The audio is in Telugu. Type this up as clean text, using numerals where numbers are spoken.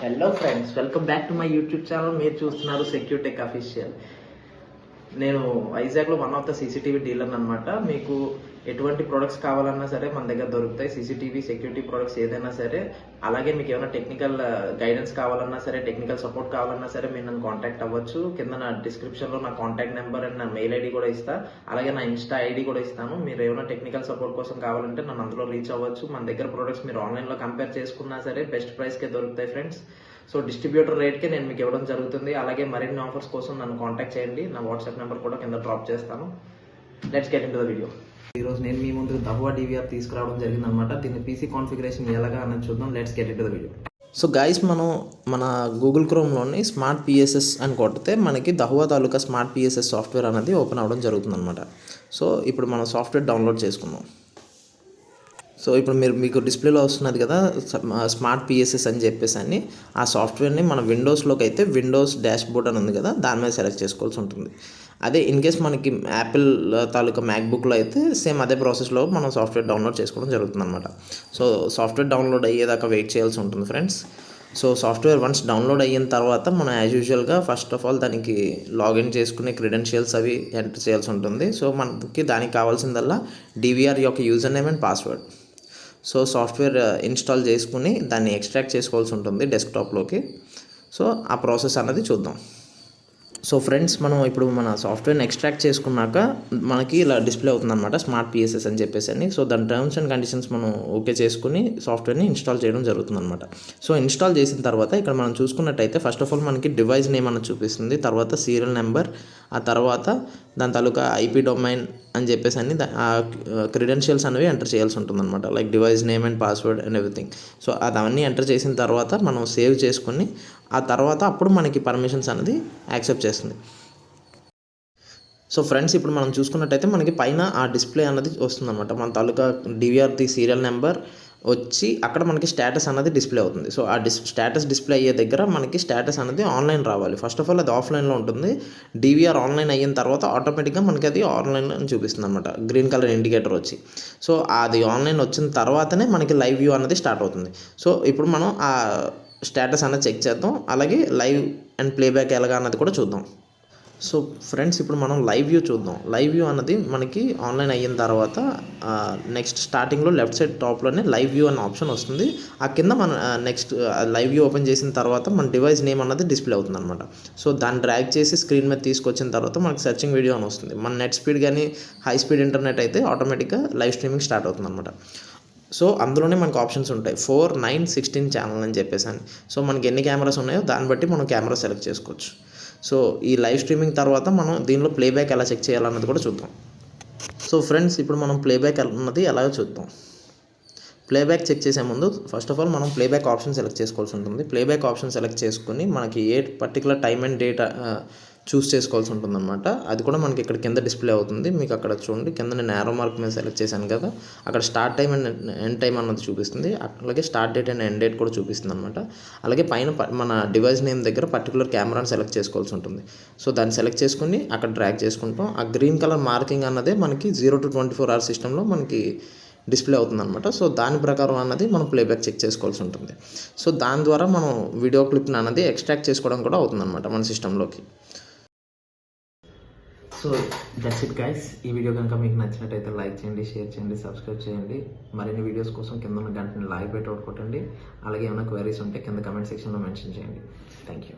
Hello friends, welcome back to my YouTube channel. మీరు చూస్తున్నారు సెక్యూర్ టెక్ అఫీషియల్. నేను వైజాగ్లో one of the CCTV dealer అనమాట. మీకు ఎటువంటి ప్రొడక్ట్స్ కావాలన్నా సరే మన దగ్గర దొరుకుతాయి. సీసీటీవీ సెక్యూరిటీ ప్రొడక్ట్స్ ఏదైనా సరే. అలాగే మీకు ఏమైనా టెక్నికల్ గైడెన్స్ కావాలన్నా సరే, టెక్నికల్ సపోర్ట్ కావాలన్నా సరే మీరు నన్ను కాంటాక్ట్ అవ్వచ్చు. కింద నా డిస్క్రిప్షన్లో నా కాంటాక్ట్ నెంబర్ అండ్ నా మెయిల్ ఐడి కూడా ఇస్తా. అలాగే నా ఇన్స్టా ఐడి కూడా ఇస్తాను. మీరు ఏమైనా టెక్నికల్ సపోర్ట్ కోసం కావాలంటే నన్ను అందులో రీచ్ అవ్వచ్చు. మన దగ్గర ప్రొడక్ట్స్ మీరు ఆన్లైన్లో కంపేర్ చేసుకున్నా సరే బెస్ట్ ప్రైస్కే దొరుకుతాయి ఫ్రెండ్స్. సో డిస్ట్రిబ్యూటర్ రేట్కి నేను మీకు ఇవ్వడం జరుగుతుంది. అలాగే మరిన్ని ఆఫర్స్ కోసం నన్ను కాంటాక్ట్ చేయండి. నా వాట్సాప్ నెంబర్ కూడా కింద డ్రాప్ చేస్తాను. Let's get into the video. ఈరోజు నేను మీ ముందు దహువా డివిఆర్ తీసుకురావడం జరిగింది అనమాట. దీన్ని పీసీ కాన్ఫిగరేషన్ ఎలాగా అన్నది చూద్దాం. Let's get into the video. So guys, మనం మన గూగుల్ క్రోమ్లోని స్మార్ట్ పిఎస్ఎస్ అని కొడితే మనకి దహువా తాలూకా స్మార్ట్ పిఎస్ఎస్ సాఫ్ట్వేర్ అనేది ఓపెన్ అవ్వడం జరుగుతుంది అనమాట. సో ఇప్పుడు మనం సాఫ్ట్వేర్ డౌన్లోడ్ చేసుకుందాం. సో ఇప్పుడు మీకు డిస్ప్లేలో వస్తున్నది కదా స్మార్ట్ పిఎస్ఎస్ అని చెప్పేసి అని. ఆ సాఫ్ట్వేర్ని మన విండోస్లోకి అయితే విండోస్ డాష్ బోర్డ్ అని ఉంది కదా, దాని మీద సెలెక్ట్ చేసుకోవాల్సి ఉంటుంది. అదే ఇన్ కేస్ మనకి యాపిల్ తాలూకా మ్యాక్బుక్లో అయితే సేమ్ అదే ప్రాసెస్లో మనం సాఫ్ట్వేర్ డౌన్లోడ్ చేసుకోవడం జరుగుతుంది అనమాట. సో సాఫ్ట్వేర్ డౌన్లోడ్ అయ్యేదాకా వెయిట్ చేయాల్సి ఉంటుంది friends. So software once download అయిన తర్వాత మనం యాజ్ యూజువల్గా ఫస్ట్ ఆఫ్ ఆల్ దానికి లాగిన్ చేసుకునే క్రెడెన్షియల్స్ అవి ఎంటర్ చేయాల్సి ఉంటుంది. సో మనకి దానికి కావాల్సిందల్లా డివిఆర్ యొక్క user name and password. So software install చేసుకుని దాన్ని ఎక్స్ట్రాక్ట్ చేసుకోవాల్సి ఉంటుంది డెస్క్టాప్లోకి. సో ఆ ప్రాసెస్ అన్నది చూద్దాం. సో ఫ్రెండ్స్, మనం ఇప్పుడు మన సాఫ్ట్వేర్ని ఎక్స్ట్రాక్ట్ చేసుకున్నాక మనకి ఇలా డిస్ప్లే అవుతుందన్నమాట స్మార్ట్ పిఎస్ఎస్ అని చెప్పేసి అని. సో దాని టర్మ్స్ అండ్ కండిషన్స్ మనం ఓకే చేసుకుని సాఫ్ట్వేర్ని ఇన్స్టాల్ చేయడం జరుగుతుందన్నమాట. సో ఇన్స్టాల్ చేసిన తర్వాత ఇక్కడ మనం చూసుకున్నట్టయితే ఫస్ట్ ఆఫ్ ఆల్ మనకి డివైస్ నేమ్ అన్నది చూపిస్తుంది, తర్వాత సీరియల్ నెంబర్, ఆ తర్వాత దాని తాలూకా ఐపీ డొమైన్ అని చెప్పేసి అని ఆ క్రెడెన్షియల్స్ అనేవి ఎంటర్ చేయాల్సి ఉంటుంది అనమాట, like device name and password and everything. So అవన్నీ ఎంటర్ చేసిన తర్వాత మనం సేవ్ చేసుకుని ఆ తర్వాత అప్పుడు మనకి పర్మిషన్స్ అనేది యాక్సెప్ట్ చేస్తుంది. సో ఫ్రెండ్స్, ఇప్పుడు మనం చూసుకున్నట్టయితే మనకి పైన ఆ డిస్ప్లే అన్నది వస్తుందన్నమాట. మన తాలూకా డివిఆర్ది సీరియల్ నెంబర్ వచ్చి అక్కడ మనకి స్టేటస్ అన్నది డిస్ప్లే అవుతుంది. సో ఆ స్టేటస్ డిస్ప్లే అయ్యే దగ్గర మనకి స్టేటస్ అనేది ఆన్లైన్ రావాలి. ఫస్ట్ ఆఫ్ ఆల్ అది ఆఫ్లైన్లో ఉంటుంది. డివిఆర్ ఆన్లైన్ అయిన తర్వాత ఆటోమేటిక్గా మనకి అది ఆన్లైన్ అని చూపిస్తుంది అనమాట, గ్రీన్ కలర్ ఇండికేటర్ వచ్చి. సో అది ఆన్లైన్ వచ్చిన తర్వాతనే మనకి లైవ్ వ్యూ అనేది స్టార్ట్ అవుతుంది. సో ఇప్పుడు మనం ఆ స్టేటస్ అన్నది చెక్ చేద్దాం. అలాగే లైవ్ అండ్ ప్లేబ్యాక్ ఎలాగా అన్నది కూడా చూద్దాం. సో ఫ్రెండ్స్, ఇప్పుడు మనం లైవ్ వ్యూ చూద్దాం. లైవ్ వ్యూ అన్నది మనకి ఆన్లైన్ అయిన తర్వాత నెక్స్ట్ స్టార్టింగ్లో లెఫ్ట్ సైడ్ టాప్లోనే లైవ్ వ్యూ అనే ఆప్షన్ వస్తుంది. ఆ కింద మన నెక్స్ట్ లైవ్ వ్యూ ఓపెన్ చేసిన తర్వాత మన డివైస్ నేమ్ అన్నది డిస్ప్లే అవుతుంది అనమాట. సో దాన్ని డ్రాగ్ చేసి స్క్రీన్ మీద తీసుకొచ్చిన తర్వాత మనకి సెర్చింగ్ వీడియో అని వస్తుంది. మన నెట్ స్పీడ్ కానీ హై స్పీడ్ ఇంటర్నెట్ అయితే ఆటోమేటిక్గా లైవ్ స్ట్రీమింగ్ స్టార్ట్ అవుతుంది అనమాట. సో అందులోనే మనకు ఆప్షన్స్ ఉంటాయి 4, 9, 16 ఛానల్ అని చెప్పేసి అని. సో మనకి ఎన్ని కెమెరాస్ ఉన్నాయో దాన్ని బట్టి మనం కెమెరా సెలెక్ట్ చేసుకోవచ్చు. సో ఈ లైవ్ స్ట్రీమింగ్ తర్వాత మనం దీనిలో ప్లేబ్యాక్ ఎలా చెక్ చేయాలన్నది కూడా చూద్దాం. సో ఫ్రెండ్స్, ఇప్పుడు మనం ప్లేబ్యాక్ అన్నది ఎలాగో చూద్దాం. ప్లేబ్యాక్ చెక్ చేసే ముందు ఫస్ట్ ఆఫ్ ఆల్ మనం ప్లేబ్యాక్ ఆప్షన్ సెలెక్ట్ చేసుకోవాల్సి ఉంటుంది. ప్లేబ్యాక్ ఆప్షన్ సెలెక్ట్ చేసుకుని మనకి ఏ పర్టికులర్ టైమ్ అండ్ డేట్ చూస్ చేసుకోవాల్సి ఉంటుంది అనమాట. అది కూడా మనకి ఇక్కడ కింద డిస్ప్లే అవుతుంది. మీకు అక్కడ చూడండి, కింద నేను యారో మార్క్ మీద సెలెక్ట్ చేశాను కదా, అక్కడ start time and end time అన్నది చూపిస్తుంది. అలాగే start date and end date కూడా చూపిస్తుంది అనమాట. అలాగే పైన మన డివైస్ నేమ్ దగ్గర పర్టికులర్ కెమెరాని సెలెక్ట్ చేసుకోవాల్సి ఉంటుంది. సో దాన్ని సెలెక్ట్ చేసుకుని అక్కడ డ్రాగ్ చేసుకుంటాం. ఆ గ్రీన్ కలర్ మార్కింగ్ అన్నదే మనకి 0 to 24 hours సిస్టంలో మనకి డిస్ప్లే అవుతుంది అనమాట. సో దాని ప్రకారం అన్నది మనం ప్లేబ్యాక్ చెక్ చేసుకోవాల్సి ఉంటుంది. సో దాని ద్వారా మనం వీడియో క్లిప్ని అన్నది ఎక్స్ట్రాక్ట్ చేసుకోవడం కూడా అవుతుంది అనమాట మన సిస్టంలోకి. So that's it guys. ఈ వీడియో కనుక మీకు నచ్చినట్టయితే లైక్ చేయండి, షేర్ చేయండి, సబ్స్క్రైబ్ చేయండి. మరిన్ని వీడియోస్ కోసం కింద ఉన్న గంటని లైక్ బెట్ అవుట్ కొట్టండి. అలాగే ఏమైనా క్వైరీస్ ఉంటే కింద కమెంట్ సెక్షన్లో మెన్షన్ చేయండి. Thank you.